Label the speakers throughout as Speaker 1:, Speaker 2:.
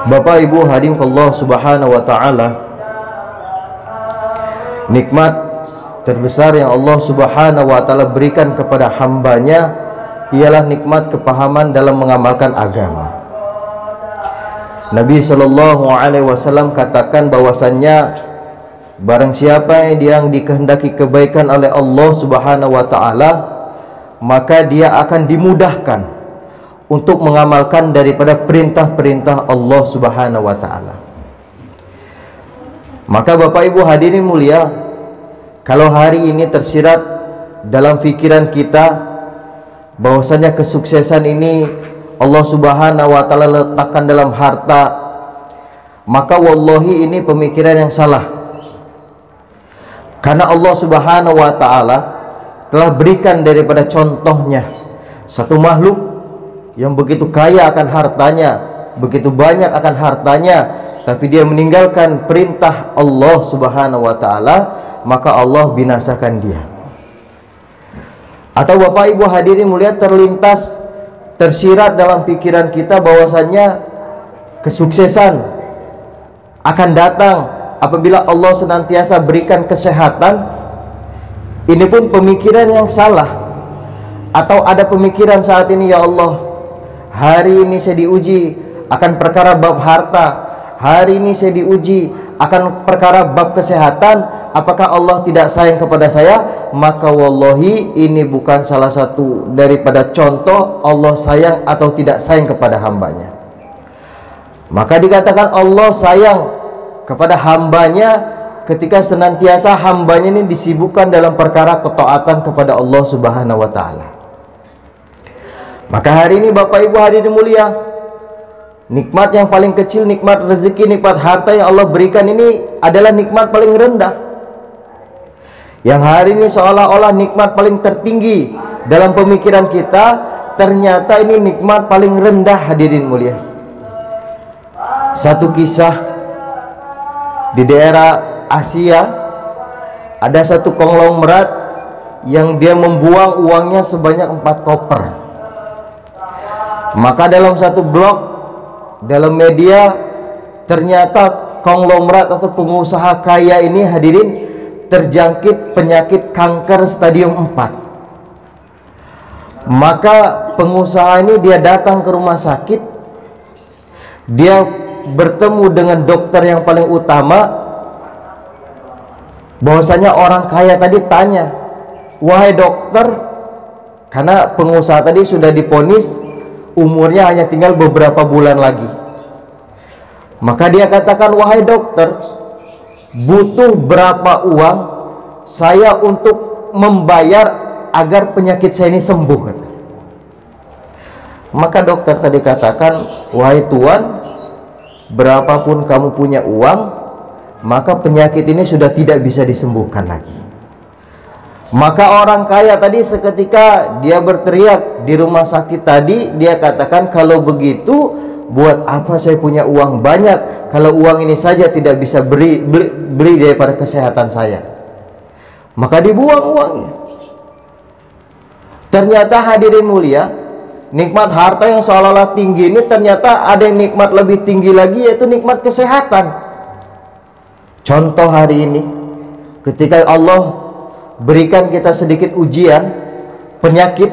Speaker 1: Bapak Ibu hadirin Allah Subhanahu wa taala, nikmat terbesar yang Allah Subhanahu wa taala berikan kepada hambanya ialah nikmat kepahaman dalam mengamalkan agama. Nabi Shallallahu alaihi wasallam katakan bahwasannya barang siapa yang dikehendaki kebaikan oleh Allah Subhanahu wa taala, maka dia akan dimudahkan untuk mengamalkan daripada perintah-perintah Allah Subhanahu wa taala. Maka Bapak Ibu hadirin mulia, kalau hari ini tersirat dalam pikiran kita bahwasanya kesuksesan ini Allah Subhanahu wa taala letakkan dalam harta, maka wallahi ini pemikiran yang salah. Karena Allah Subhanahu wa taala telah berikan daripada contohnya satu makhluk yang begitu kaya akan hartanya, begitu banyak akan hartanya, tapi dia meninggalkan perintah Allah Subhanahu wa taala, maka Allah binasakan dia. Atau Bapak Ibu hadirin mulia, tersirat dalam pikiran kita bahwasannya kesuksesan akan datang apabila Allah senantiasa berikan kesehatan. Ini pun pemikiran yang salah. Atau ada pemikiran saat ini, ya Allah, hari ini saya diuji akan perkara bab harta, hari ini saya diuji akan perkara bab kesehatan, apakah Allah tidak sayang kepada saya? Maka wallahi ini bukan salah satu daripada contoh Allah sayang atau tidak sayang kepada hambanya. Maka dikatakan Allah sayang kepada hambanya ketika senantiasa hambanya ini disibukkan dalam perkara ketaatan kepada Allah Subhanahu wa taala. Maka hari ini Bapak Ibu hadirin mulia, nikmat yang paling kecil, nikmat rezeki, nikmat harta yang Allah berikan ini adalah nikmat paling rendah. Yang hari ini seolah-olah nikmat paling tertinggi dalam pemikiran kita, ternyata ini nikmat paling rendah hadirin mulia. Satu kisah di daerah Asia, ada satu konglomerat yang dia membuang uangnya sebanyak 4 koper. Maka dalam satu blog dalam media, ternyata konglomerat atau pengusaha kaya ini hadirin terjangkit penyakit kanker stadium 4. Maka pengusaha ini dia datang ke rumah sakit, dia bertemu dengan dokter yang paling utama. Bahwasanya orang kaya tadi tanya, wahai dokter, karena pengusaha tadi sudah diponis umurnya hanya tinggal beberapa bulan lagi. Maka dia katakan, wahai dokter, butuh berapa uang saya untuk membayar agar penyakit saya ini sembuh? Maka dokter tadi katakan, wahai tuan, berapapun kamu punya uang, maka penyakit ini sudah tidak bisa disembuhkan lagi. Maka orang kaya tadi seketika dia berteriak di rumah sakit tadi, dia katakan, kalau begitu buat apa saya punya uang banyak kalau uang ini saja tidak bisa beli daripada kesehatan saya? Maka dibuang uangnya. Ternyata hadirin mulia, nikmat harta yang seolah-olah tinggi ini ternyata ada yang nikmat lebih tinggi lagi, yaitu nikmat kesehatan. Contoh hari ini, ketika Allah berikan kita sedikit ujian, penyakit,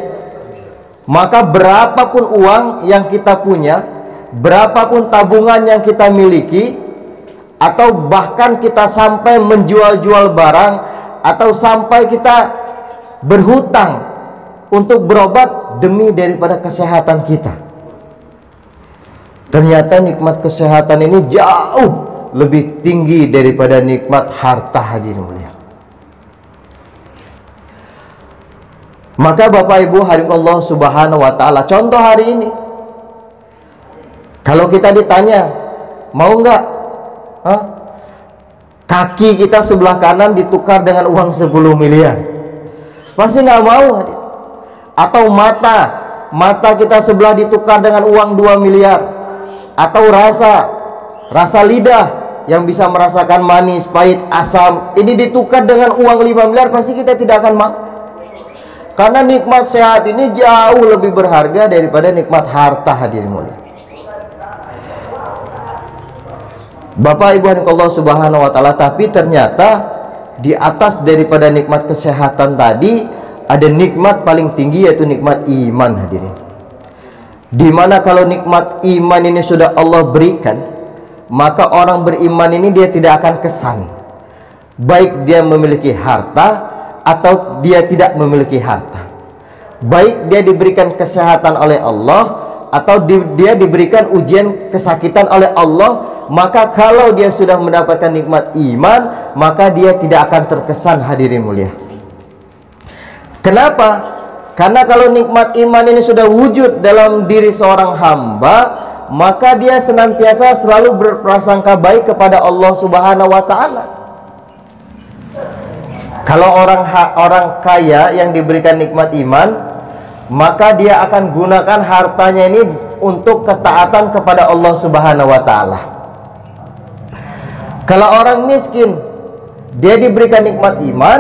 Speaker 1: maka berapapun uang yang kita punya, berapapun tabungan yang kita miliki, atau bahkan kita sampai menjual-jual barang, atau sampai kita berhutang untuk berobat demi daripada kesehatan kita, ternyata nikmat kesehatan ini jauh lebih tinggi daripada nikmat harta hadirin mulia. Maka Bapak Ibu hadirin Allah Subhanahu wa taala, contoh hari ini, kalau kita ditanya, mau nggak kaki kita sebelah kanan ditukar dengan uang 10 miliar? Pasti nggak mau. Atau mata kita sebelah ditukar dengan uang 2 miliar. Atau rasa lidah yang bisa merasakan manis, pahit, asam, ini ditukar dengan uang 5 miliar, pasti kita tidak akan mau. Karena nikmat sehat ini jauh lebih berharga daripada nikmat harta hadirin mulia. Bapak Ibu Allah Subhanahu wa taala, tapi ternyata di atas daripada nikmat kesehatan tadi ada nikmat paling tinggi, yaitu nikmat iman, hadirin. Dimana kalau nikmat iman ini sudah Allah berikan, maka orang beriman ini dia tidak akan kesan, baik dia memiliki harta atau dia tidak memiliki harta, baik dia diberikan kesehatan oleh Allah atau dia diberikan ujian kesakitan oleh Allah. Maka kalau dia sudah mendapatkan nikmat iman, maka dia tidak akan terkesan, hadirin mulia. Kenapa? Karena kalau nikmat iman ini sudah wujud dalam diri seorang hamba, maka dia senantiasa selalu berprasangka baik kepada Allah Subhanahu wa taala. Kalau orang kaya yang diberikan nikmat iman, maka dia akan gunakan hartanya ini untuk ketaatan kepada Allah Subhanahu wa taala. Kalau orang miskin, dia diberikan nikmat iman,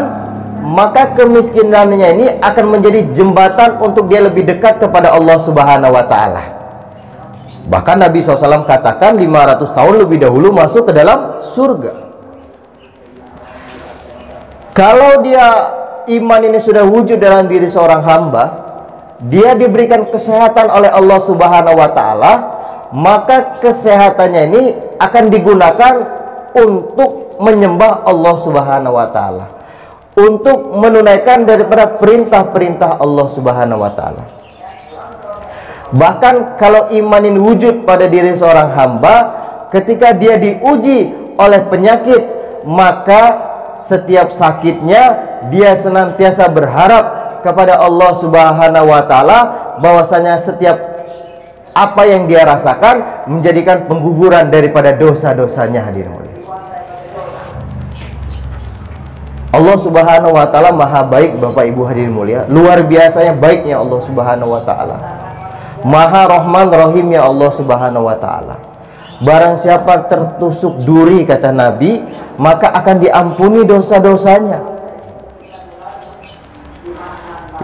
Speaker 1: maka kemiskinannya ini akan menjadi jembatan untuk dia lebih dekat kepada Allah Subhanahu wa taala. Bahkan Nabi SAW katakan 500 tahun lebih dahulu masuk ke dalam surga. Kalau dia iman ini sudah wujud dalam diri seorang hamba, dia diberikan kesehatan oleh Allah Subhanahu wa taala, maka kesehatannya ini akan digunakan untuk menyembah Allah Subhanahu wa taala, untuk menunaikan daripada perintah-perintah Allah Subhanahu wa taala. Bahkan kalau iman ini wujud pada diri seorang hamba, ketika dia diuji oleh penyakit, maka setiap sakitnya dia senantiasa berharap kepada Allah Subhanahu wa taala, bahwasanya setiap apa yang dia rasakan menjadikan pengguguran daripada dosa-dosanya, hadirin mulia. Allah Subhanahu wa taala maha baik, Bapak Ibu hadirin mulia. Luar biasanya baiknya Allah Subhanahu wa taala. Maha Rahman Rahimnya Allah Subhanahu wa taala. Barang siapa tertusuk duri, kata Nabi, maka akan diampuni dosa-dosanya.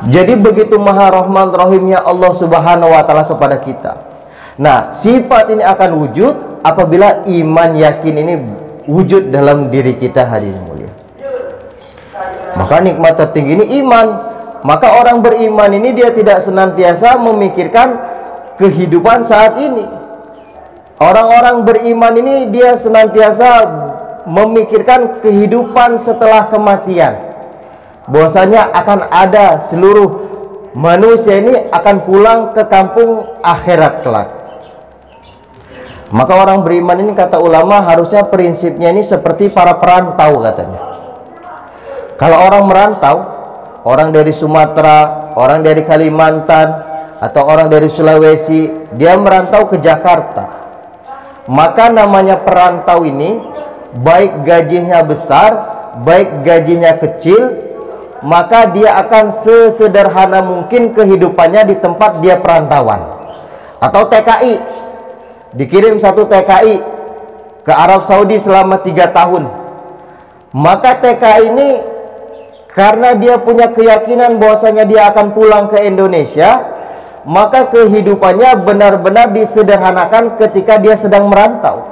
Speaker 1: Jadi begitu maha Rahman Rahimnya Allah Subhanahu wa taala kepada kita. Nah, sifat ini akan wujud apabila iman yakin ini wujud dalam diri kita, hadirin mulia. Maka nikmat tertinggi ini iman. Maka orang beriman ini dia tidak senantiasa memikirkan kehidupan saat ini. Orang-orang beriman ini dia senantiasa memikirkan kehidupan setelah kematian, bahwasanya akan ada seluruh manusia ini akan pulang ke kampung akhirat kelak. Maka orang beriman ini, kata ulama, harusnya prinsipnya ini seperti para perantau, katanya. Kalau orang merantau, orang dari Sumatera, orang dari Kalimantan, atau orang dari Sulawesi, dia merantau ke Jakarta, maka namanya perantau ini, baik gajinya besar, baik gajinya kecil, maka dia akan sesederhana mungkin kehidupannya di tempat dia perantauan. Atau TKI, dikirim satu TKI ke Arab Saudi selama 3 tahun, maka TKI ini karena dia punya keyakinan bahwasanya dia akan pulang ke Indonesia, maka kehidupannya benar-benar disederhanakan ketika dia sedang merantau.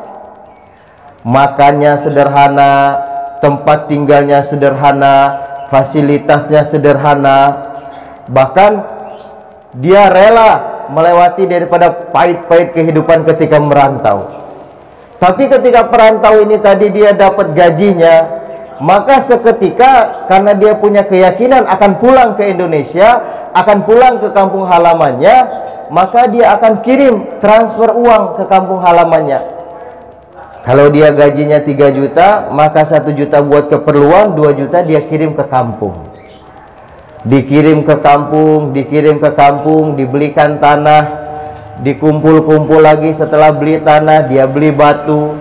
Speaker 1: Makannya sederhana, tempat tinggalnya sederhana, fasilitasnya sederhana. Bahkan dia rela melewati daripada pahit-pahit kehidupan ketika merantau. Tapi ketika perantau ini tadi dia dapat gajinya, maka seketika karena dia punya keyakinan akan pulang ke Indonesia, akan pulang ke kampung halamannya, maka dia akan kirim transfer uang ke kampung halamannya. Kalau dia gajinya 3 juta, maka 1 juta buat keperluan, 2 juta dia kirim ke kampung. Dikirim ke kampung, dikirim ke kampung, dibelikan tanah, dikumpul-kumpul lagi. Setelah beli tanah, dia beli batu,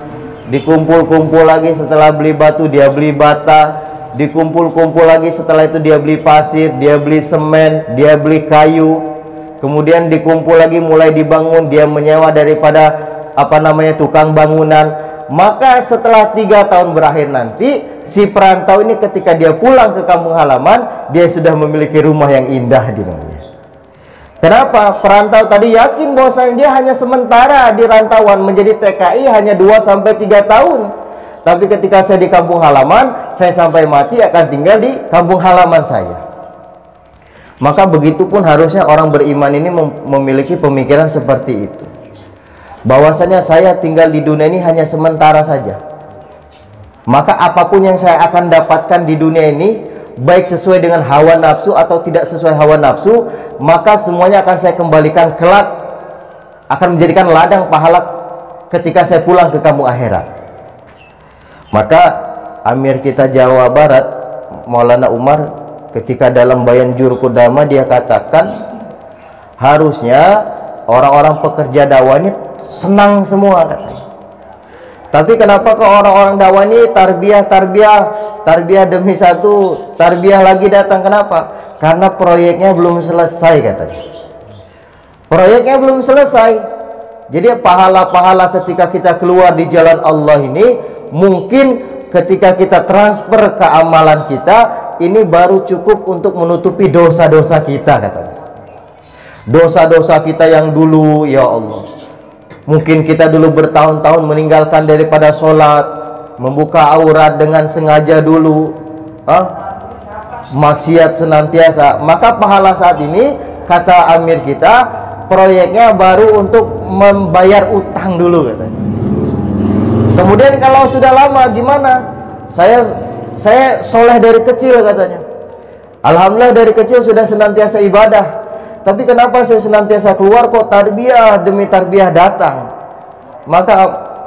Speaker 1: dikumpul-kumpul lagi. Setelah beli batu, dia beli bata, dikumpul-kumpul lagi. Setelah itu dia beli pasir, dia beli semen, dia beli kayu. Kemudian dikumpul lagi, mulai dibangun, dia menyewa daripada tukang bangunan. Maka setelah 3 tahun berakhir nanti, si perantau ini ketika dia pulang ke kampung halaman, dia sudah memiliki rumah yang indah di namanya. Kenapa? Perantau tadi yakin bahwasanya dia hanya sementara di rantauan, menjadi TKI hanya 2-3 tahun. Tapi ketika saya di kampung halaman, saya sampai mati akan tinggal di kampung halaman saya. Maka begitupun harusnya orang beriman ini memiliki pemikiran seperti itu, bahwasanya saya tinggal di dunia ini hanya sementara saja. Maka apapun yang saya akan dapatkan di dunia ini, baik sesuai dengan hawa nafsu atau tidak sesuai hawa nafsu, maka semuanya akan saya kembalikan kelak, akan menjadikan ladang pahala ketika saya pulang ke kampung akhirat. Maka Amir kita Jawa Barat, Maulana Umar, ketika dalam Bayan Juru Kudama dia katakan, harusnya orang-orang pekerja dakwah ini senang semua katanya. Tapi kenapa kok orang-orang dakwah ini tarbiyah demi satu, tarbiyah lagi datang? Kenapa? Karena proyeknya belum selesai katanya. Proyeknya belum selesai. Jadi pahala-pahala ketika kita keluar di jalan Allah ini, mungkin ketika kita transfer ke amalan kita, ini baru cukup untuk menutupi dosa-dosa kita katanya. Dosa-dosa kita yang dulu, ya Allah, mungkin kita dulu bertahun-tahun meninggalkan daripada sholat, membuka aurat dengan sengaja dulu, maksiat senantiasa. Maka pahala saat ini, kata Amir kita, proyeknya baru untuk membayar utang dulu katanya. Kemudian kalau sudah lama gimana? Saya soleh dari kecil katanya. Alhamdulillah dari kecil sudah senantiasa ibadah. Tapi kenapa saya senantiasa keluar kok tarbiyah demi tarbiyah datang? Maka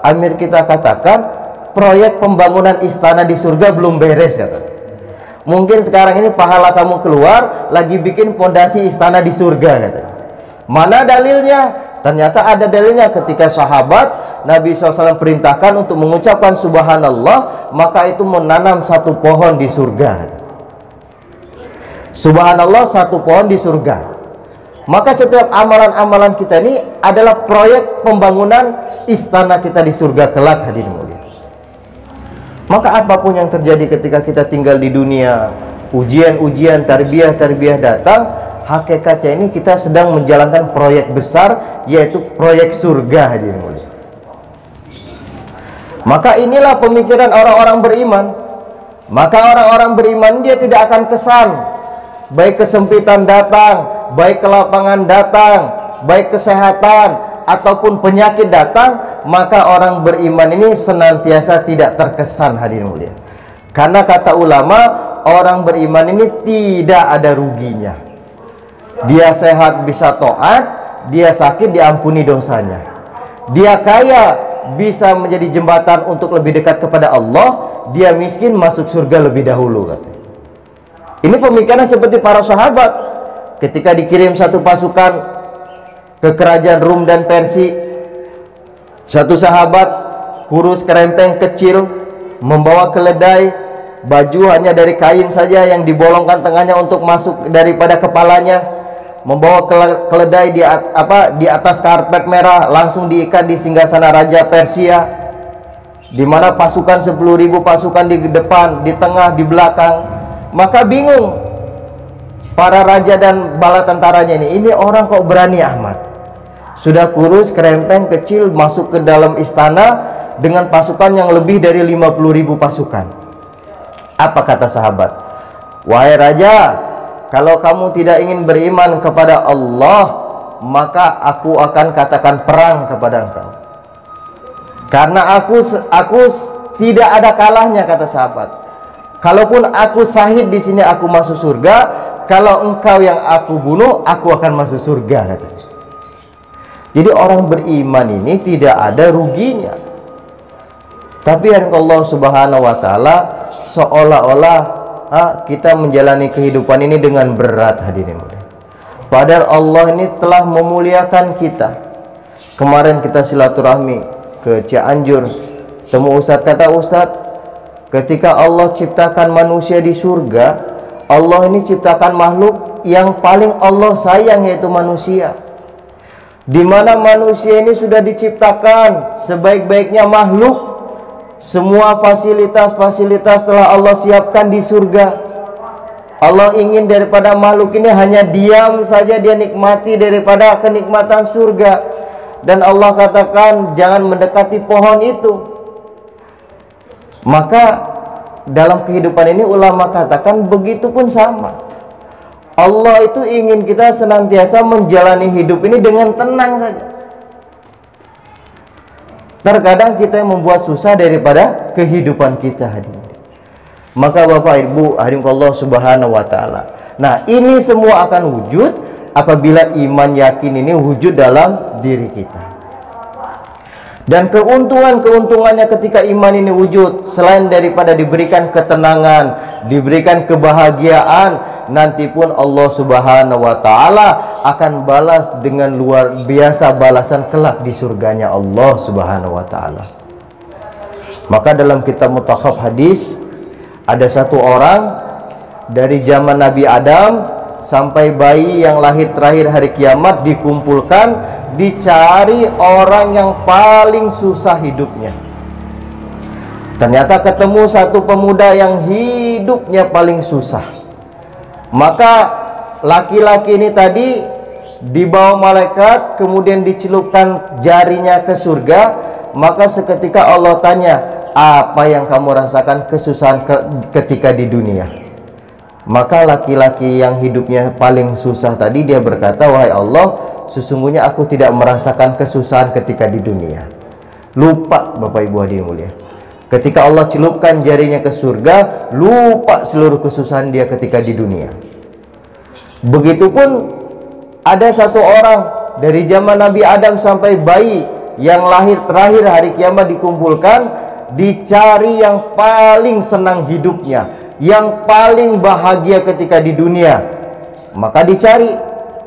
Speaker 1: Amir kita katakan, proyek pembangunan istana di surga belum beres katanya. Mungkin sekarang ini pahala kamu keluar lagi bikin pondasi istana di surga katanya. Mana dalilnya? Ternyata ada dalilnya ketika sahabat Nabi SAW perintahkan untuk mengucapkan subhanallah, maka itu menanam satu pohon di surga. Subhanallah, satu pohon di surga. Maka setiap amalan-amalan kita ini adalah proyek pembangunan istana kita di surga kelak, hadirin mulia. Maka apapun yang terjadi ketika kita tinggal di dunia, ujian-ujian, tarbiyah datang, hakikatnya ini kita sedang menjalankan proyek besar, yaitu proyek surga, hadirin mulia. Maka inilah pemikiran orang-orang beriman. Maka orang-orang beriman dia tidak akan kesan, baik kesempitan datang, baik kelapangan datang, baik kesehatan ataupun penyakit datang, maka orang beriman ini senantiasa tidak terkesan, hadirin mulia. Karena kata ulama, orang beriman ini tidak ada ruginya. Dia sehat bisa taat, dia sakit diampuni dosanya. Dia kaya bisa menjadi jembatan untuk lebih dekat kepada Allah, dia miskin masuk surga lebih dahulu katanya. Ini pemikiran seperti para sahabat ketika dikirim satu pasukan ke kerajaan Rum dan Persia. Satu sahabat kurus kerempeng kecil membawa keledai, baju hanya dari kain saja yang dibolongkan tengahnya untuk masuk daripada kepalanya, membawa keledai di atas karpet merah, langsung diikat di singgasana Raja Persia, di mana pasukan 10.000 pasukan di depan, di tengah, di belakang. Maka bingung para raja dan bala tentaranya ini orang kok berani amat, sudah kurus kerempeng kecil masuk ke dalam istana dengan pasukan yang lebih dari 50.000 pasukan. Apa kata sahabat? Wahai raja, kalau kamu tidak ingin beriman kepada Allah, maka aku akan katakan perang kepada engkau. Karena aku tidak ada kalahnya, kata sahabat. Kalaupun aku syahid di sini aku masuk surga, kalau engkau yang aku bunuh, aku akan masuk surga, kata. Jadi orang beriman ini tidak ada ruginya. Tapi Allah Subhanahu wa taala seolah-olah kita menjalani kehidupan ini dengan berat, hadirin. Padahal Allah ini telah memuliakan kita. Kemarin kita silaturahmi ke Cianjur, temu Ustadz, kata Ustadz, ketika Allah ciptakan manusia di surga, Allah ini ciptakan makhluk yang paling Allah sayang, yaitu manusia. Di mana manusia ini sudah diciptakan sebaik-baiknya makhluk, semua fasilitas-fasilitas telah Allah siapkan di surga. Allah ingin daripada makhluk ini hanya diam saja, dia nikmati daripada kenikmatan surga. Dan Allah katakan jangan mendekati pohon itu. Maka dalam kehidupan ini ulama katakan begitu pun sama. Allah itu ingin kita senantiasa menjalani hidup ini dengan tenang saja. Terkadang kita yang membuat susah daripada kehidupan kita hadirin. Maka Bapak Ibu hadirin Allah Subhanahu wa taala. Nah, ini semua akan wujud apabila iman yakin ini wujud dalam diri kita. Dan keuntungannya ketika iman ini wujud, selain daripada diberikan ketenangan, diberikan kebahagiaan, nanti pun Allah Subhanahu wa taala akan balas dengan luar biasa balasan kelak di surganya Allah Subhanahu wa taala. Maka dalam kitab Mutakhaf hadis, ada satu orang dari zaman Nabi Adam sampai bayi yang lahir terakhir hari kiamat dikumpulkan, dicari orang yang paling susah hidupnya. Ternyata ketemu satu pemuda yang hidupnya paling susah. Maka laki-laki ini tadi dibawa malaikat, kemudian dicelupkan jarinya ke surga. Maka seketika Allah tanya, apa yang kamu rasakan kesusahan ketika di dunia? Maka laki-laki yang hidupnya paling susah tadi, dia berkata, wahai Allah, sesungguhnya aku tidak merasakan kesusahan ketika di dunia. Lupa Bapak Ibu hadirin mulia. Ketika Allah celupkan jarinya ke surga, lupa seluruh kesusahan dia ketika di dunia. Begitupun ada satu orang dari zaman Nabi Adam sampai bayi yang lahir terakhir hari kiamat dikumpulkan, dicari yang paling senang hidupnya, yang paling bahagia ketika di dunia. Maka dicari,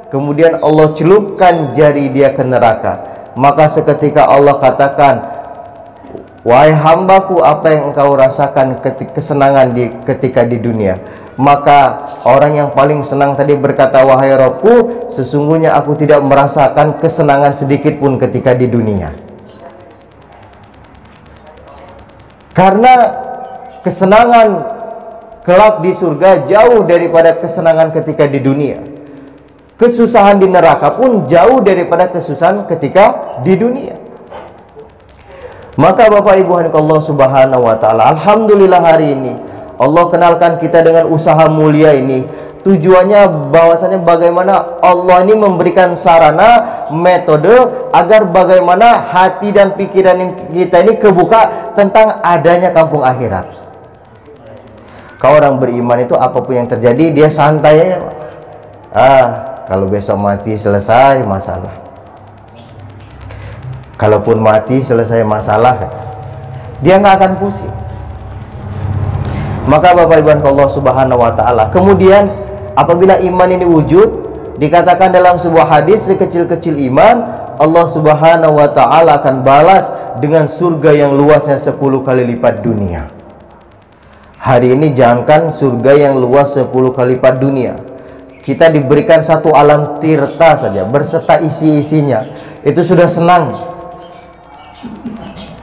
Speaker 1: kemudian Allah celupkan jari dia ke neraka. Maka seketika Allah katakan, wahai hambaku, apa yang engkau rasakan kesenangan ketika di dunia? Maka orang yang paling senang tadi berkata, wahai Rabbku, sesungguhnya aku tidak merasakan kesenangan sedikit pun ketika di dunia. Karena kesenangan kelak di surga jauh daripada kesenangan ketika di dunia. Kesusahan di neraka pun jauh daripada kesusahan ketika di dunia. Maka Bapak Ibu Allah Subhanahu wa taala, alhamdulillah hari ini Allah kenalkan kita dengan usaha mulia ini. Tujuannya bahwasanya bagaimana Allah ini memberikan sarana, metode agar bagaimana hati dan pikiran kita ini kebuka tentang adanya kampung akhirat. Kalau orang beriman itu apapun yang terjadi dia santai aja. Kalau besok mati selesai masalah. Kalaupun mati selesai masalah, dia nggak akan pusing. Maka Bapak Ibu Allah Subhanahu wa taala, kemudian apabila iman ini wujud, dikatakan dalam sebuah hadis, sekecil-kecil iman Allah Subhanahu wa taala akan balas dengan surga yang luasnya 10 kali lipat dunia. Hari ini jangankan surga yang luas 10 kali lipat dunia, kita diberikan satu alam tirta saja berserta isi-isinya, itu sudah senang.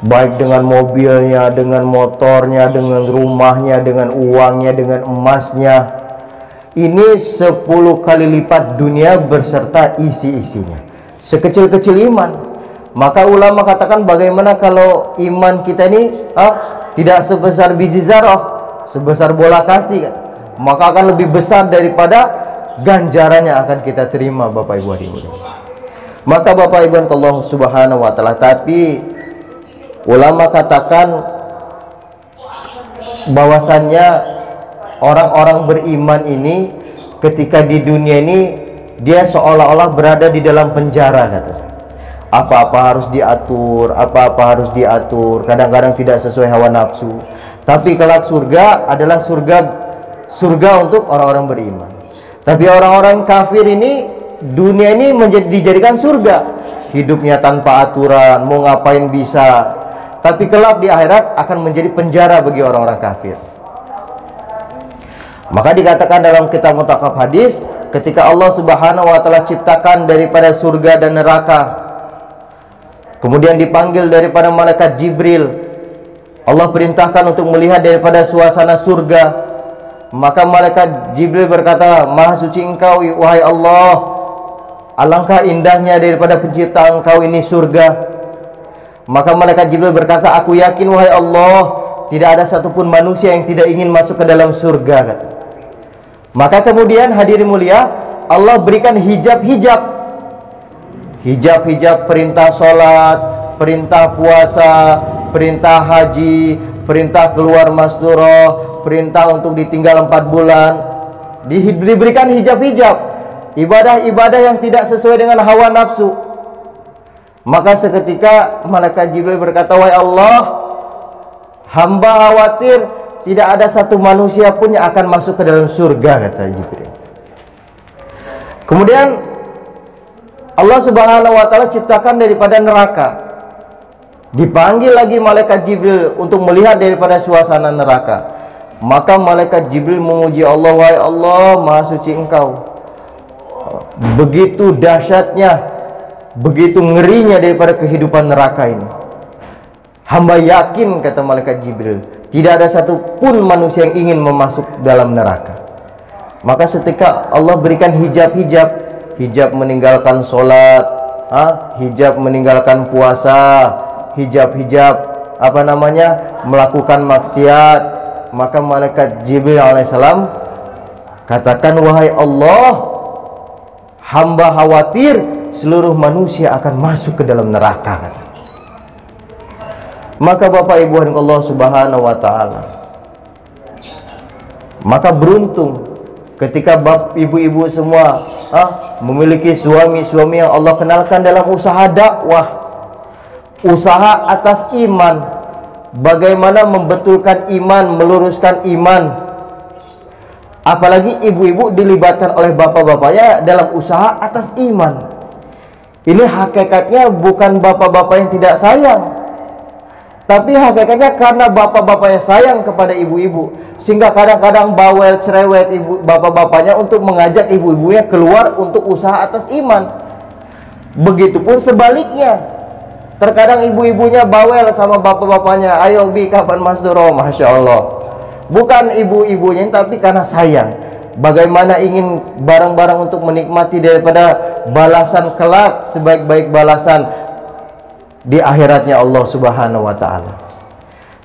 Speaker 1: Baik dengan mobilnya, dengan motornya, dengan rumahnya, dengan uangnya, dengan emasnya. Ini 10 kali lipat dunia berserta isi-isinya. Sekecil-kecil iman. Maka ulama katakan, bagaimana kalau iman kita ini tidak sebesar biji zarah, sebesar bola kasti, kan? Maka akan lebih besar daripada ganjaran yang akan kita terima, Bapak Ibu hadirin. Maka Bapak Ibu Allah Subhanahu wa taala, tapi ulama katakan bahwasannya orang-orang beriman ini ketika di dunia ini dia seolah-olah berada di dalam penjara, katanya. Apa-apa harus diatur, apa-apa harus diatur, kadang-kadang tidak sesuai hawa nafsu. Tapi kelak surga adalah surga untuk orang-orang beriman. Tapi orang-orang kafir ini, dunia ini dijadikan surga, hidupnya tanpa aturan, mau ngapain bisa. Tapi kelak di akhirat akan menjadi penjara bagi orang-orang kafir. Maka dikatakan dalam kitab Mutakhaf hadis, ketika Allah Subhanahu wa taala ciptakan daripada surga dan neraka, kemudian dipanggil daripada malaikat Jibril, Allah perintahkan untuk melihat daripada suasana surga. Maka malaikat Jibril berkata, Maha suci Engkau wahai Allah, alangkah indahnya daripada penciptaan Engkau ini surga. Maka malaikat Jibril berkata, aku yakin wahai Allah, tidak ada satupun manusia yang tidak ingin masuk ke dalam surga. Maka kemudian hadirin mulia, Allah berikan hijab-hijab, perintah sholat, perintah puasa, perintah haji, perintah keluar masturah, perintah untuk ditinggal 4 bulan. Diberikan hijab-hijab, ibadah-ibadah yang tidak sesuai dengan hawa nafsu. Maka seketika malaikat Jibril berkata, wahai Allah, hamba khawatir tidak ada satu manusia pun yang akan masuk ke dalam surga, kata Jibril. Kemudian Allah Subhanahu wa taala ciptakan daripada neraka. Dipanggil lagi malaikat Jibril untuk melihat daripada suasana neraka. Maka malaikat Jibril memuji Allah, wahai Allah, Maha suci Engkau. Begitu dahsyatnya, begitu ngerinya daripada kehidupan neraka ini. Hamba yakin, kata malaikat Jibril, tidak ada satupun manusia yang ingin memasuk dalam neraka. Maka seketika Allah berikan hijab-hijab, hijab meninggalkan sholat, hijab meninggalkan puasa, hijab-hijab melakukan maksiat. Maka malaikat Jibril alaihissalam katakan, wahai Allah, hamba khawatir seluruh manusia akan masuk ke dalam neraka. Maka Bapak Ibu Allah Subhanahu wa taala, maka beruntung ketika ibu-ibu semua memiliki suami-suami yang Allah kenalkan dalam usaha dakwah, usaha atas iman. Bagaimana membetulkan iman, meluruskan iman. Apalagi ibu-ibu dilibatkan oleh bapak-bapaknya dalam usaha atas iman. Ini hakikatnya bukan bapak-bapak yang tidak sayang, tapi hakikatnya karena bapak-bapaknya sayang kepada ibu-ibu, sehingga kadang-kadang bawel cerewet bapak-bapaknya untuk mengajak ibu-ibunya keluar untuk usaha atas iman. Begitupun sebaliknya, terkadang ibu-ibunya bawel sama bapak-bapaknya, ayo bi kapan masturah, masya Allah. Bukan ibu-ibunya, tapi karena sayang. Bagaimana ingin bareng-bareng untuk menikmati daripada balasan kelak, sebaik-baik balasan di akhiratnya Allah Subhanahu wa taala.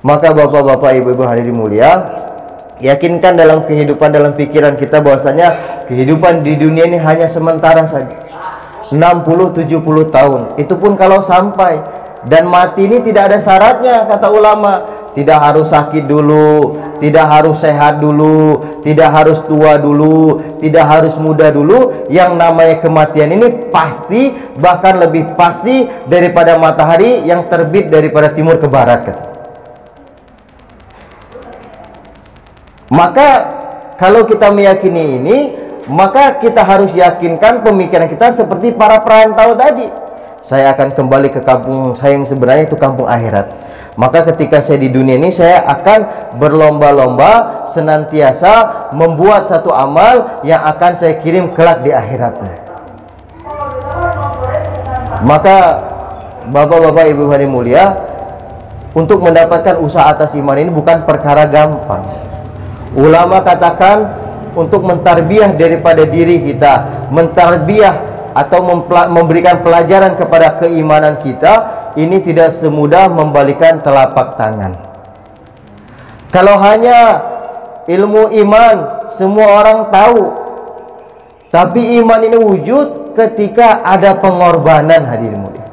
Speaker 1: Maka bapak-bapak, ibu-ibu hadirin mulia, yakinkan dalam kehidupan, dalam pikiran kita bahwasanya kehidupan di dunia ini hanya sementara saja. 60-70 tahun, itu pun kalau sampai. Dan mati ini tidak ada syaratnya, kata ulama. Tidak harus sakit dulu, tidak harus sehat dulu, tidak harus tua dulu, tidak harus muda dulu. Yang namanya kematian ini pasti, bahkan lebih pasti daripada matahari yang terbit daripada timur ke barat, kata. Maka kalau kita meyakini ini, maka kita harus yakinkan pemikiran kita seperti para perantau tadi. Saya akan kembali ke kampung saya yang sebenarnya, itu kampung akhirat. Maka ketika saya di dunia ini, saya akan berlomba-lomba senantiasa membuat satu amal yang akan saya kirim kelak di akhiratnya. Maka bapak-bapak, ibu hadirin mulia, untuk mendapatkan usaha atas iman ini bukan perkara gampang. Ulama katakan, untuk mentarbiah daripada diri kita, mentarbiah atau memberikan pelajaran kepada keimanan kita, ini tidak semudah membalikan telapak tangan. Kalau hanya ilmu iman semua orang tahu, tapi iman ini wujud ketika ada pengorbanan, hadirin mulia.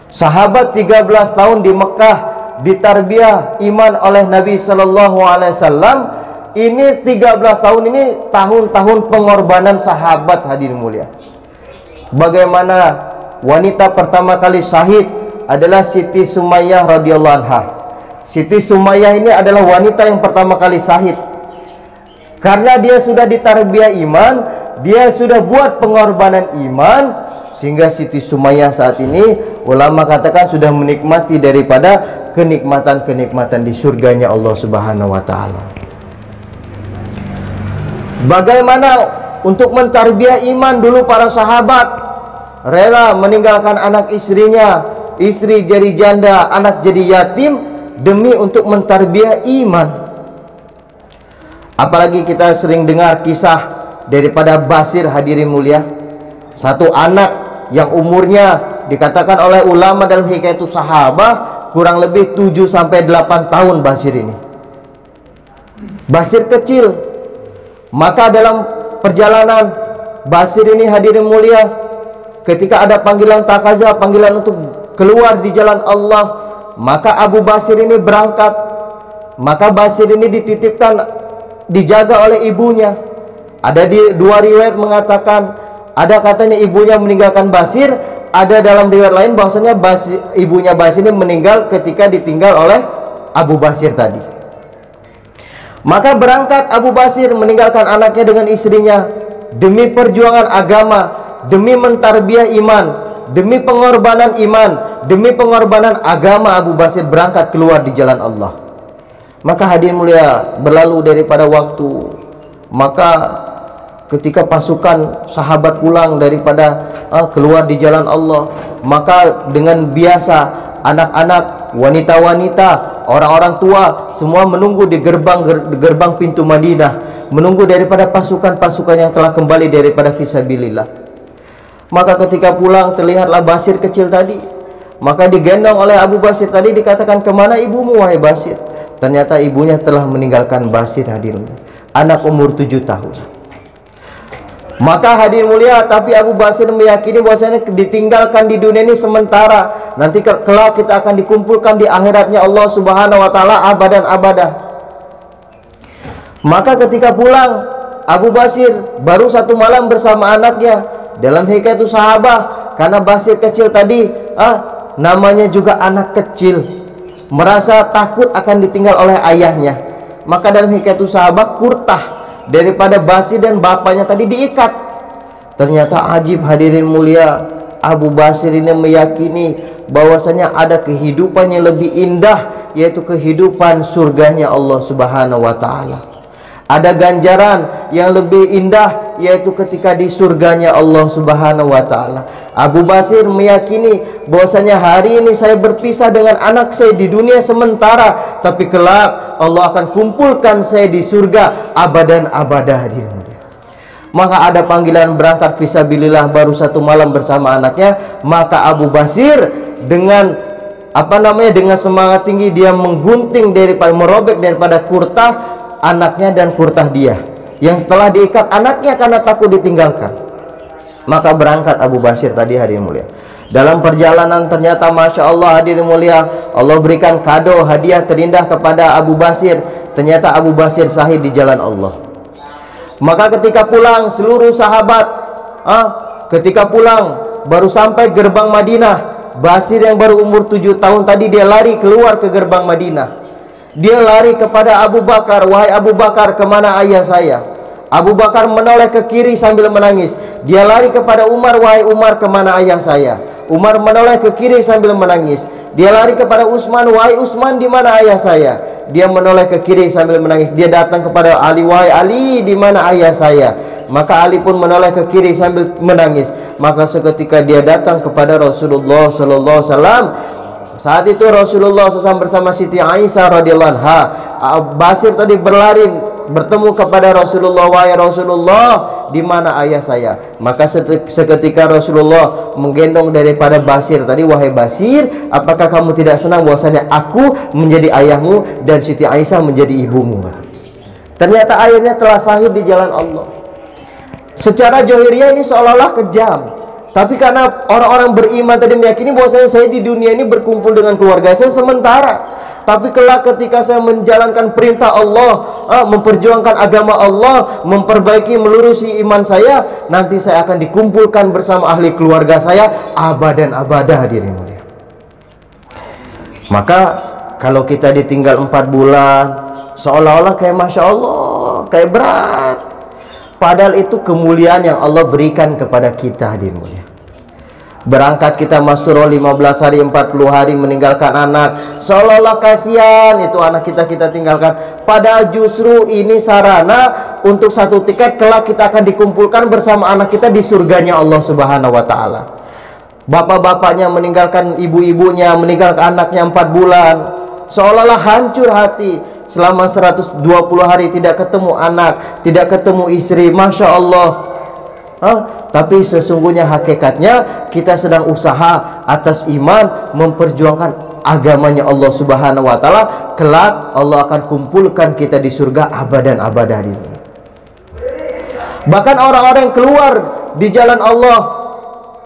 Speaker 1: Sahabat 13 tahun di Mekah ditarbiah iman oleh Nabi Shallallahu Alaihi Wasallam. Ini 13 tahun ini tahun-tahun pengorbanan sahabat, hadirin mulia. Bagaimana wanita pertama kali syahid adalah Siti Sumayyah radhiyallahu anha. Siti Sumayyah ini adalah wanita yang pertama kali syahid. Karena dia sudah ditarbiyah iman, dia sudah buat pengorbanan iman, sehingga Siti Sumayyah saat ini ulama katakan sudah menikmati daripada kenikmatan-kenikmatan di surganya Allah Subhanahu wa taala. Bagaimana untuk mentarbiah iman dulu para sahabat rela meninggalkan anak istrinya, istri jadi janda, anak jadi yatim, demi untuk mentarbiah iman. Apalagi kita sering dengar kisah daripada Basir, hadirin mulia, satu anak yang umurnya dikatakan oleh ulama dalam Hikayatus Sahabah kurang lebih 7-8 tahun. Basir ini, Basir kecil. Maka dalam perjalanan Basir ini, hadirin mulia, ketika ada panggilan takaza, panggilan untuk keluar di jalan Allah, maka Abu Basir ini berangkat. Maka Basir ini dititipkan, dijaga oleh ibunya. Ada di dua riwayat mengatakan, ada katanya ibunya meninggalkan Basir, ada dalam riwayat lain bahwasanya ibunya Basir ini meninggal ketika ditinggal oleh Abu Basir tadi. Maka berangkat Abu Basir meninggalkan anaknya dengan istrinya demi perjuangan agama, demi mentarbiah iman, demi pengorbanan iman, demi pengorbanan agama. Abu Basir berangkat keluar di jalan Allah. Maka hadirin mulia, berlalu daripada waktu, maka ketika pasukan sahabat pulang daripada keluar di jalan Allah, maka dengan biasa anak-anak, wanita-wanita, orang-orang tua semua menunggu di gerbang pintu Madinah, menunggu daripada pasukan-pasukan yang telah kembali daripada fisabilillah. Maka ketika pulang terlihatlah Basir kecil tadi. Maka digendong oleh Abu Basir tadi, dikatakan, "Kemana ibumu wahai Basir?" Ternyata ibunya telah meninggalkan Basir, hadirin, anak umur 7 tahun. Maka hadirin mulia, tapi Abu Basir meyakini bahwasanya ditinggalkan di dunia ini sementara, nanti kelak kita akan dikumpulkan di akhiratnya Allah Subhanahu wa taala abadan abadah. Maka ketika pulang Abu Basir baru satu malam bersama anaknya. Dalam Hikayatus Sahabah, karena Basir kecil tadi, namanya juga anak kecil, merasa takut akan ditinggal oleh ayahnya. Maka dalam Hikayatus Sahabah, kurtah daripada Basir dan bapaknya tadi diikat. Ternyata ajib, hadirin mulia, Abu Basir ini meyakini bahwasanya ada kehidupan yang lebih indah, yaitu kehidupan surganya Allah Subhanahu wa taala. Ada ganjaran yang lebih indah, yaitu ketika di surganya Allah Subhanahu wa taala. Abu Basir meyakini bahwasanya hari ini saya berpisah dengan anak saya di dunia sementara, tapi kelak Allah akan kumpulkan saya di surga abadan abadah. Maka ada panggilan berangkat fisabilillah baru satu malam bersama anaknya. Maka Abu Basir dengan dengan semangat tinggi dia menggunting daripada, merobek daripada kurtah anaknya dan kurtah dia yang setelah diikat anaknya karena takut ditinggalkan. Maka berangkat Abu Basir tadi, hadirin mulia. Dalam perjalanan ternyata Masya Allah, hadirin mulia, Allah berikan kado hadiah terindah kepada Abu Basir. Ternyata Abu Basir syahid di jalan Allah. Maka ketika pulang seluruh sahabat, ketika pulang baru sampai gerbang Madinah, Basir yang baru umur 7 tahun tadi dia lari keluar ke gerbang Madinah. Dia lari kepada Abu Bakar, "Wahai Abu Bakar, kemana ayah saya?" Abu Bakar menoleh ke kiri sambil menangis. Dia lari kepada Umar, "Wahai Umar, kemana ayah saya?" Umar menoleh ke kiri sambil menangis. Dia lari kepada Utsman, "Wahai Utsman, di mana ayah saya?" Dia menoleh ke kiri sambil menangis. Dia datang kepada Ali, "Wahai Ali, di mana ayah saya?" Maka Ali pun menoleh ke kiri sambil menangis. Maka seketika dia datang kepada Rasulullah sallallahu alaihi wasallam. Saat itu Rasulullah SAW bersama Siti Aisyah radhiyallahu anha. Basir tadi berlari bertemu kepada Rasulullah, "Wahai Rasulullah, di mana ayah saya?" Maka seketika Rasulullah menggendong daripada Basir tadi, "Wahai Basir, apakah kamu tidak senang bahwasanya aku menjadi ayahmu dan Siti Aisyah menjadi ibumu?" Ternyata ayahnya telah syahid di jalan Allah. Secara zahiriyah ini seolah-olah kejam, tapi karena orang-orang beriman tadi meyakini bahwa saya di dunia ini berkumpul dengan keluarga saya sementara, tapi kelak ketika saya menjalankan perintah Allah, memperjuangkan agama Allah, memperbaiki, melurusi iman saya, nanti saya akan dikumpulkan bersama ahli keluarga saya abadan abadah, hadirin mulia. Maka kalau kita ditinggal 4 bulan, seolah-olah kayak Masya Allah, kayak berat. Padahal itu kemuliaan yang Allah berikan kepada kita, hadirin mulia. Berangkat kita Masyuro 15 hari 40 hari meninggalkan anak, seolah-olah kasihan itu anak kita tinggalkan. Padahal justru ini sarana untuk satu tiket kelak kita akan dikumpulkan bersama anak kita di surganya Allah Subhanahu wa taala. Bapak-bapaknya meninggalkan ibu-ibunya, meninggalkan anaknya 4 bulan. seolah-olah hancur hati. Selama 120 hari tidak ketemu anak, tidak ketemu istri, Masya Allah. Tapi sesungguhnya hakikatnya kita sedang usaha atas iman memperjuangkan agamanya Allah Subhanahu wa Ta'ala. Kelak Allah akan kumpulkan kita di surga abadan abadah. Bahkan orang-orang yang keluar di jalan Allah,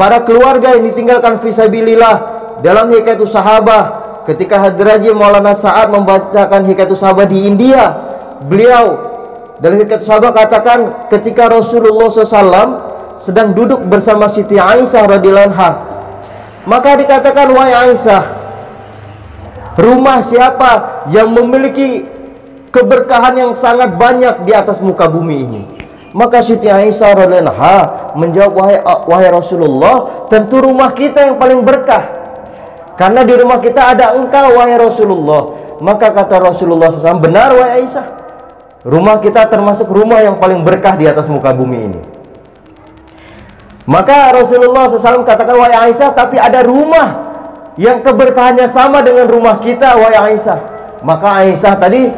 Speaker 1: para keluarga yang ditinggalkan fisabilillah, dalam Hikayatus Sahabah, ketika Hadraji Maulana Sa'ad membacakan Hikayatus Sahabah di India, beliau dalam Hikayatus Sahabah katakan ketika Rasulullah SAW sedang duduk bersama Siti Aisyah radhiyallahu anha, maka dikatakan, wahai Aisyah, rumah siapa yang memiliki keberkahan yang sangat banyak di atas muka bumi ini? Maka Siti Aisyah radhiyallahu anha menjawab, wahai Rasulullah, tentu rumah kita yang paling berkah, karena di rumah kita ada engkau wahai Rasulullah. Maka kata Rasulullah SAW, benar wahai Aisyah, rumah kita termasuk rumah yang paling berkah di atas muka bumi ini. Maka Rasulullah SAW katakan, wahai Aisyah, tapi ada rumah yang keberkahannya sama dengan rumah kita wahai Aisyah. Maka Aisyah tadi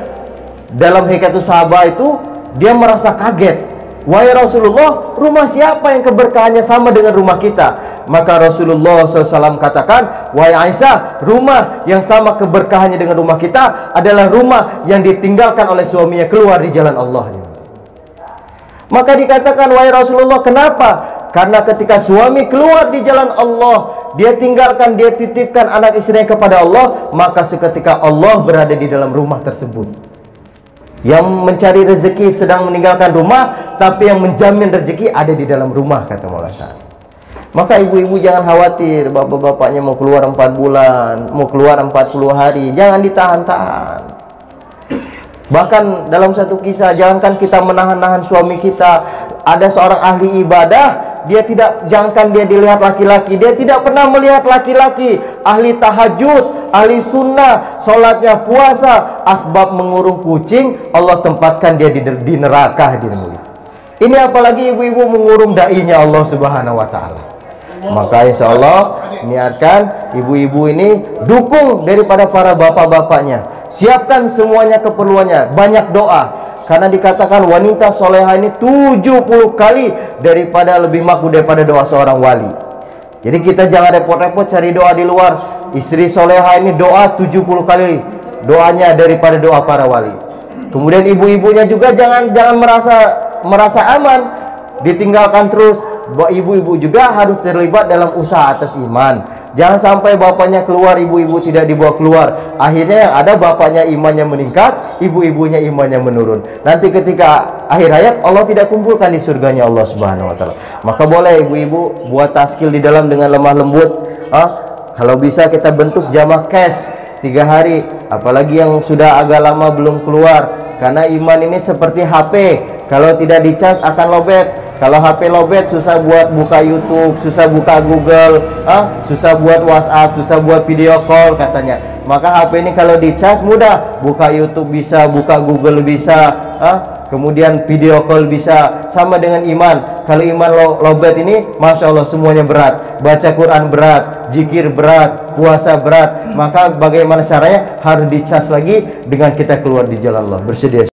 Speaker 1: dalam Hikayatus Sahabah itu dia merasa kaget, wahai Rasulullah, rumah siapa yang keberkahannya sama dengan rumah kita? Maka Rasulullah SAW katakan, wahai Aisyah, rumah yang sama keberkahannya dengan rumah kita adalah rumah yang ditinggalkan oleh suaminya keluar di jalan Allah. Maka dikatakan, wahai Rasulullah, kenapa? Karena ketika suami keluar di jalan Allah, dia tinggalkan, dia titipkan anak istrinya kepada Allah, maka seketika Allah berada di dalam rumah tersebut. Yang mencari rezeki sedang meninggalkan rumah, tapi yang menjamin rezeki ada di dalam rumah, kata Maulana Sa'ad. Maka ibu-ibu jangan khawatir, bapak-bapaknya mau keluar 4 bulan, mau keluar 40 hari, jangan ditahan-tahan. Bahkan dalam satu kisah, jangankan kita menahan-nahan suami kita, ada seorang ahli ibadah, dia tidak, jangankan dia dilihat laki-laki, dia tidak pernah melihat laki-laki, ahli tahajud, ahli sunnah, sholatnya, puasa, asbab mengurung kucing, Allah tempatkan dia di neraka. Ini apalagi ibu-ibu mengurung dai-nya Allah Subhanahu wa Ta'ala. Maka insya Allah niatkan ibu-ibu ini dukung daripada para bapak-bapaknya, siapkan semuanya keperluannya, banyak doa, karena dikatakan wanita soleha ini 70 kali daripada lebih makbul daripada doa seorang wali. Jadi kita jangan repot-repot cari doa di luar. Istri soleha ini doa 70 kali doanya daripada doa para wali. Kemudian ibu-ibunya juga jangan merasa aman ditinggalkan terus. Ibu-ibu juga harus terlibat dalam usaha atas iman. Jangan sampai bapaknya keluar, ibu-ibu tidak dibawa keluar. Akhirnya yang ada bapaknya imannya meningkat, ibu-ibunya imannya menurun. Nanti ketika akhir hayat Allah tidak kumpulkan di surganya Allah Subhanahu wa Ta'ala. Maka boleh ibu-ibu buat taskil di dalam dengan lemah lembut. Kalau bisa kita bentuk jamaah cash 3 hari, apalagi yang sudah agak lama belum keluar. Karena iman ini seperti HP, kalau tidak dicas akan lobet. Kalau HP lobet, susah buat buka YouTube, susah buka Google, susah buat WhatsApp, susah buat video call katanya. Maka HP ini kalau dicas mudah, buka YouTube bisa, buka Google bisa, kemudian video call bisa. Sama dengan iman, kalau iman lobet ini, Masya Allah semuanya berat. Baca Quran berat, zikir berat, puasa berat. Maka bagaimana caranya? Harus dicas lagi dengan kita keluar di jalan Allah. Bersedia.